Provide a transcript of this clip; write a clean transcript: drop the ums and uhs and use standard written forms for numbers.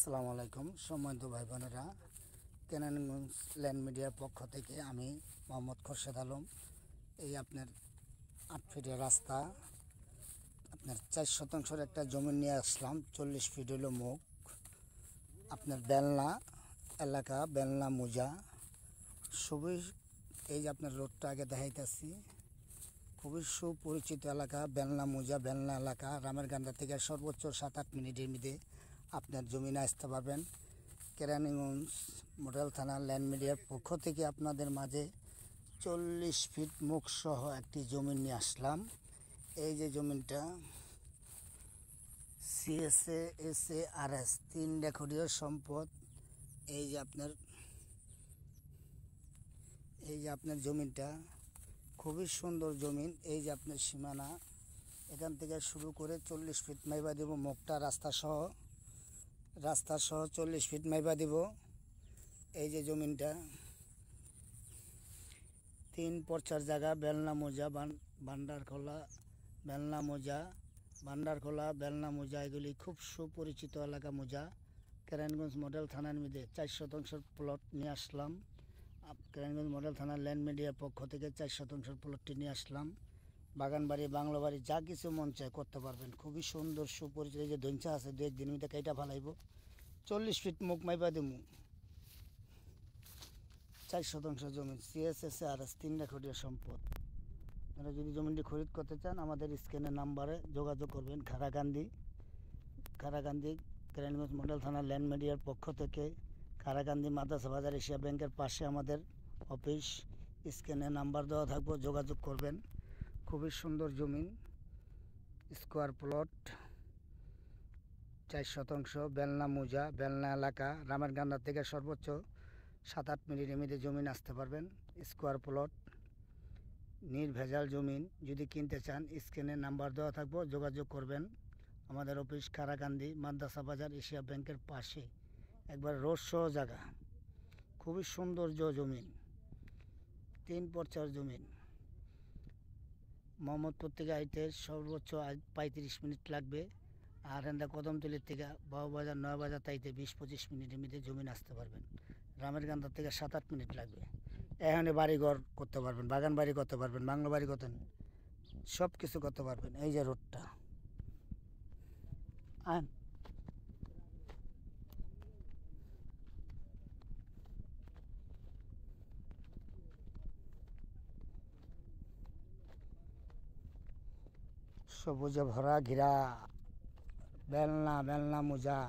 আসসালামু আলাইকুম সম্মানিত ভাই বোনেরা, কেরানীগঞ্জ ল্যান্ড মিডিয়ার পক্ষ থেকে আমি মোহাম্মদ খোরশেদ আলম। এই আপনার 8 ফিটের রাস্তা, আপনার 4 শতাংশের একটা জমি নিয়ে আসলাম। 40 ফিট হলো মুখ, আপনার বেলনা এলাকা, বেলনা মোজা খুবই। এই যে আপনার রোডটা আগে দেখাইতেছি, খুবই সুপরিচিত এলাকা বেলনা মোজা, বেলনা এলাকা। রামেরগান্দা থেকে সর্বোচ্চ 7-8 মিনিটের মধ্যে আপনার জমিনে আসতে পারবেন। কেরানীগঞ্জ মডেল থানা ল্যান্ড মিডিয়ার পক্ষ থেকে আপনাদের মাঝে 40 ফিট মুখ সহ একটি জমি নিয়ে আসলাম। এই যে জমিটা সিএসএ এসএ আরএস 3 রেকর্ডীয় সম্পদ। এই যে আপনার জমিটা খুবই সুন্দর জমিন। এই যে আপনার সীমানা, এখান থেকে শুরু করে 40 ফিট মাইবা দেব মুখটা, রাস্তা সহ 40 ফিট মাইবা দিব। এই যে জমিনটা 3 পর্চার জায়গা, বেলনা মোজা, ভান্ডারখোলা, বেলনা মোজা, ভান্ডারখোলা, বেলনা মোজা, এগুলি খুব সুপরিচিত এলাকা মোজা। কেরানীগঞ্জ মডেল থানার মধ্যে 4 শতাংশের প্লট নিয়ে আসলাম। কেরানীগঞ্জ মডেল থানার ল্যান্ড মিডিয়ার পক্ষ থেকে 4 শতাংশের প্লটটি নিয়ে আসলাম। বাগানবাড়ি, বাংলো বাড়ি, যা কিছু মন চায় করতে পারবেন। খুবই সুন্দর সুপরিচিত। এই যে ধঞ্চা আছে, 2-1 দিন মধ্যে কাইটা ফালাইব। 40 ফিট মুখ মাইবা দেবো। 4 শতাংশ জমি, সিএসএসএ আরএস 3 রেকর্ডীয় সম্পদ। আপনারা যদি জমিটি খরিদ করতে চান আমাদের স্ক্রিনের নাম্বারে যোগাযোগ করবেন। খারাকান্দি কেরানীগঞ্জ মডেল থানা ল্যান্ড মিডিয়ার পক্ষ থেকে, খারাকান্দি মাদ্রাসা বাজার এশিয়া ব্যাংকের পাশে আমাদের অফিস। স্ক্রিনে নাম্বার দেওয়া থাকবে, যোগাযোগ করবেন। খুবই সুন্দর জমিন, স্কোয়ার প্লট, 4 শতাংশ, বেলনা মোজা, বেলনা এলাকা। রামেরগান্দা থেকে সর্বোচ্চ 7-8 মিনিটের মধ্যে জমিন আসতে পারবেন। স্কোয়ার প্লট, নির্ভেজাল জমিন। যদি কিনতে চান স্ক্রিনে নাম্বার দেওয়া থাকবে, যোগাযোগ করবেন। আমাদের অফিস খারাকান্দি মাদ্রাসা বাজার এশিয়া ব্যাংকের পাশে, একবার রোড সহ জায়গা। খুবই সৌন্দর্য জমিন, 3 পর্চার জমিন। মোহাম্মদপুর থেকে আইতে সর্বোচ্চ 35 মিনিট লাগবে। আর কদমতলির থেকে বাবুবাজার, নয়াবাজার তাইতে 20-25 মিনিটের মধ্যে জমিন আসতে পারবেন। রামেরগান্দা থেকে 7-8 মিনিট লাগবে। এখানে বাড়িঘর করতে পারবেন, বাগান বাড়ি করতে পারবেন, বাংলো বাড়ি করতেন, সব কিছু করতে পারবেন। এই যে রোডটা আন সবুজে ভরা ঘেরা, বেলনা মোজা।